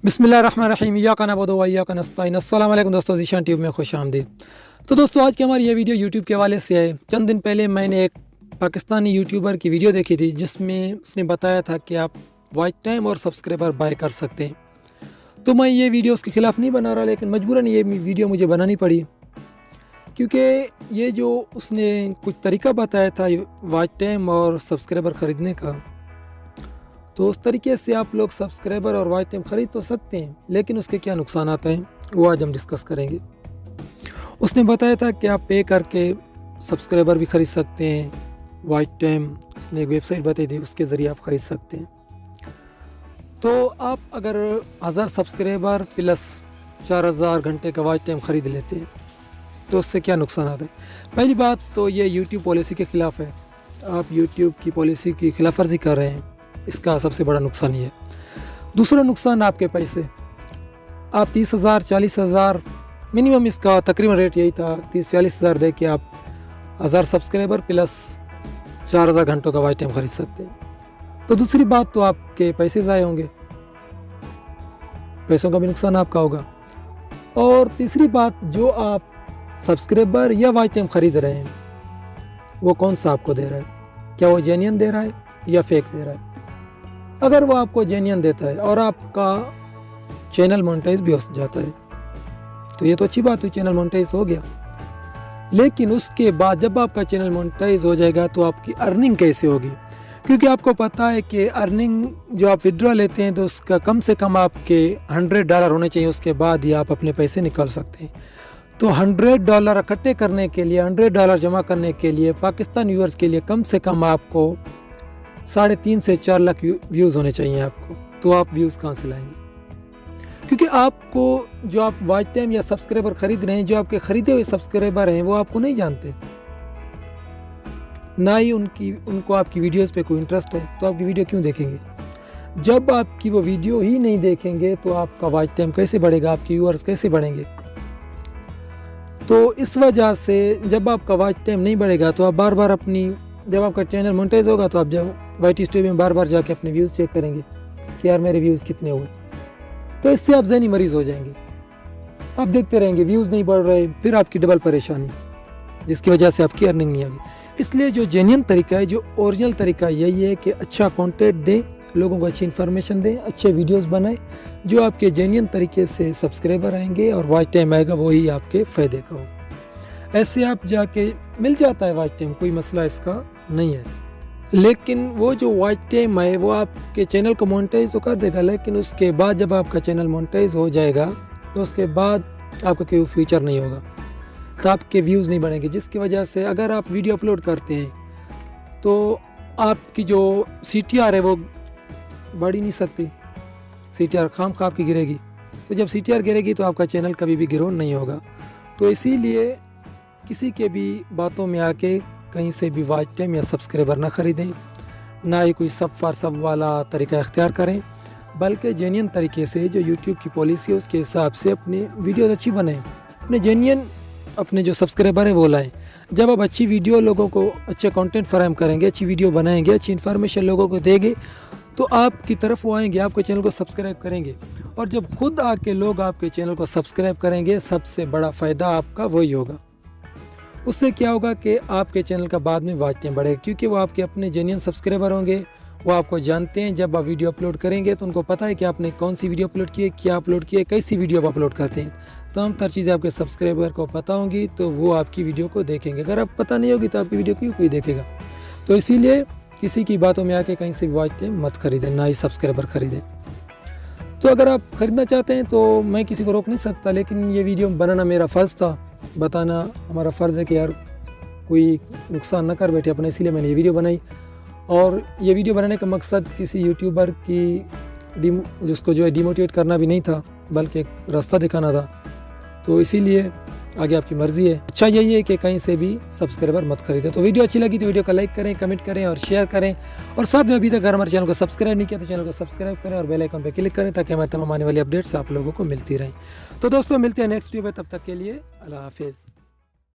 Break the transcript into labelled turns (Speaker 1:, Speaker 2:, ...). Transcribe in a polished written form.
Speaker 1: बिस्मिल्लाहिर्रहमानिर्रहीम इय्याका नअबुदु व इय्याका नस्तईन। अस्सलाम वालेकुम दोस्तों, ज़ीशान ट्यूब में खुश आमदीद। तो दोस्तों, आज की हमारी ये वीडियो यूट्यूब के हवाले से है। चंद दिन पहले मैंने एक पाकिस्तानी यूट्यूबर की वीडियो देखी थी जिसमें उसने बताया था कि आप वॉच टाइम और सब्सक्राइबर बाय कर सकते हैं। तो मैं ये वीडियो उसके ख़िलाफ़ नहीं बना रहा, लेकिन मजबूरन ये वीडियो मुझे बनानी पड़ी क्योंकि ये जो उसने कुछ तरीका बताया था वॉच टाइम और सब्सक्राइबर ख़रीदने का, तो उस तरीके से आप लोग सब्सक्राइबर और वॉच टाइम ख़रीद तो सकते हैं, लेकिन उसके क्या नुकसान हैं वो आज हम डिस्कस करेंगे। उसने बताया था कि आप पे करके सब्सक्राइबर भी ख़रीद सकते हैं, वॉच टाइम उसने एक वेबसाइट बताई थी, उसके ज़रिए आप ख़रीद सकते हैं। तो आप अगर 1000 सब्सक्राइबर प्लस 4000 घंटे का वॉच टाइम ख़रीद लेते हैं तो उससे क्या नुकसान हैं। पहली बात तो ये यूट्यूब पॉलिसी के ख़िलाफ़ है, आप यूट्यूब की पॉलिसी की खिलाफ वर्जी कर रहे हैं, इसका सबसे बड़ा नुकसान ये है। दूसरा नुकसान आपके पैसे, आप 30,000 40,000 मिनिमम इसका तकरीबन रेट यही था, 30-40,000 दे के आप 1000 सब्सक्राइबर प्लस 4000 घंटों का वॉच टाइम ख़रीद सकते हैं। तो दूसरी बात तो आपके पैसे ज़ाय होंगे, पैसों का भी नुकसान आपका होगा। और तीसरी बात, जो आप सब्सक्राइबर या वॉच टाइम ख़रीद रहे हैं वो कौन सा आपको दे रहा है, क्या वो जेन्युइन दे रहा है या फेक दे रहा है। अगर वो आपको जेन्युइन देता है और आपका चैनल मोनेटाइज भी हो जाता है तो ये तो अच्छी बात हुई, चैनल मोनेटाइज हो गया। लेकिन उसके बाद जब आपका चैनल मोनेटाइज हो जाएगा तो आपकी अर्निंग कैसे होगी, क्योंकि आपको पता है कि अर्निंग जो आप विड्रॉ लेते हैं तो उसका कम से कम आपके $100 होने चाहिए, उसके बाद ही आप अपने पैसे निकाल सकते हैं। तो $100 इकट्ठे करने के लिए, $100 जमा करने के लिए पाकिस्तान व्यूअर्स के लिए कम से कम आपको 3.5 से 4 लाख व्यूज़ होने चाहिए आपको। तो आप व्यूज़ कहाँ से लाएंगे, क्योंकि आपको जो आप वॉच टाइम या सब्सक्राइबर ख़रीद रहे हैं, जो आपके ख़रीदे हुए सब्सक्राइबर हैं वो आपको नहीं जानते, ना ही उनको आपकी वीडियोस पे कोई इंटरेस्ट है, तो आपकी वीडियो क्यों देखेंगे। जब आपकी वो वीडियो ही नहीं देखेंगे तो आपका वॉच टाइम कैसे बढ़ेगा, आपके व्यूअर्स कैसे बढ़ेंगे। तो इस वजह से जब आपका वॉच टाइम नहीं बढ़ेगा तो आप बार बार जब आपका चैनल मोनेटाइज होगा तो आप जब वाइट स्टूडियो में बार बार जाके अपने व्यूज़ चेक करेंगे कि यार मेरे व्यूज़ कितने हुए। तो इससे आप ज़हनी मरीज़ हो जाएंगे, आप देखते रहेंगे व्यूज़ नहीं बढ़ रहे, फिर आपकी डबल परेशानी, जिसकी वजह से आपकी अर्निंग नहीं होगी। इसलिए जो जेन्युइन तरीका है, जो ओरिजिनल तरीका यही है कि अच्छा कंटेंट दें, लोगों को अच्छी इन्फॉर्मेशन दें, अच्छे वीडियोज़ बनाएं, जो आपके जेन्युइन तरीके से सब्सक्राइबर आएंगे और वॉच टाइम आएगा वही आपके फ़ायदे का होगा। ऐसे आप जाके मिल जाता है वॉच टाइम, कोई मसला इसका नहीं है, लेकिन वो जो वॉच टाइम है वो आपके चैनल को मोनेटाइज तो कर देगा, लेकिन उसके बाद जब आपका चैनल मोनेटाइज हो जाएगा तो उसके बाद आपका कोई फ्यूचर नहीं होगा, तो आपके व्यूज़ नहीं बढ़ेंगे, जिसकी वजह से अगर आप वीडियो अपलोड करते हैं तो आपकी जो CTR है वो बढ़ ही नहीं सकती, CTR खाम खा आपकी गिरेगी। तो जब CTR गिरेगी तो आपका चैनल कभी भी ग्रो नहीं होगा। तो इसीलिए किसी के भी बातों में आके कहीं से भी वॉच टाइम या सब्सक्राइबर ना ख़रीदें, ना ही कोई सब फॉर सब वाला तरीका इख्तियार करें, बल्कि जेन्युइन तरीके से जो यूट्यूब की पॉलिसी है उसके हिसाब से अपनी वीडियो अच्छी बनाएं, अपने जेन्युइन अपने जो सब्सक्राइबर है वो लाएं। जब आप अच्छी वीडियो लोगों को अच्छे कंटेंट फराहम करेंगे, अच्छी वीडियो बनाएंगे, अच्छी इन्फॉर्मेशन लोगों को देंगे तो आपकी तरफ वो आएंगे, आपके चैनल को सब्सक्राइब करेंगे। और जब खुद आके लोग आपके चैनल को सब्सक्राइब करेंगे, सबसे बड़ा फ़ायदा आपका वही होगा। उससे क्या होगा कि आपके चैनल का बाद में वॉच टाइम बढ़ेगा, क्योंकि वो आपके अपने जेन्युइन सब्सक्राइबर होंगे, वो आपको जानते हैं। जब आप वीडियो अपलोड करेंगे तो उनको पता है कि आपने कौन सी वीडियो अपलोड की है, क्या अपलोड की है, कैसी वीडियो आप अपलोड करते हैं। तमाम तर चीज़ें आपके सब्सक्राइबर को पता होंगी तो वो आपकी वीडियो को देखेंगे। अगर आप पता नहीं होगी तो आपकी वीडियो क्यों कोई देखेगा। तो इसीलिए किसी की बातों में आके कहीं से भी वॉच टाइम मत खरीदें, ना ही सब्सक्राइबर खरीदें। तो अगर आप ख़रीदना चाहते हैं तो मैं किसी को रोक नहीं सकता, लेकिन ये वीडियो बनाना मेरा फ़र्ज़ था, बताना हमारा फ़र्ज़ है कि यार कोई नुकसान ना कर बैठे अपने, इसीलिए मैंने ये वीडियो बनाई। और ये वीडियो बनाने का मकसद किसी यूट्यूबर की जिसको जो है डिमोटिवेट करना भी नहीं था, बल्कि एक रास्ता दिखाना था। तो इसीलिए आगे आपकी मर्ज़ी है। अच्छा यही है कि कहीं से भी सब्सक्राइबर मत खरीदें। तो वीडियो अच्छी लगी तो वीडियो को लाइक करें, कमेंट करें और शेयर करें। और साथ में अभी तक अगर हमारे चैनल को सब्सक्राइब नहीं किया तो चैनल को सब्सक्राइब करें और बेल आइकन पर क्लिक करें, ताकि हमारे तमाम आने वाली अपडेट्स आप लोगों को मिलती रहें। तो दोस्तों, मिलते हैं नेक्स्ट वीडियो में, तब तक के लिए अल्लाह हाफिज़।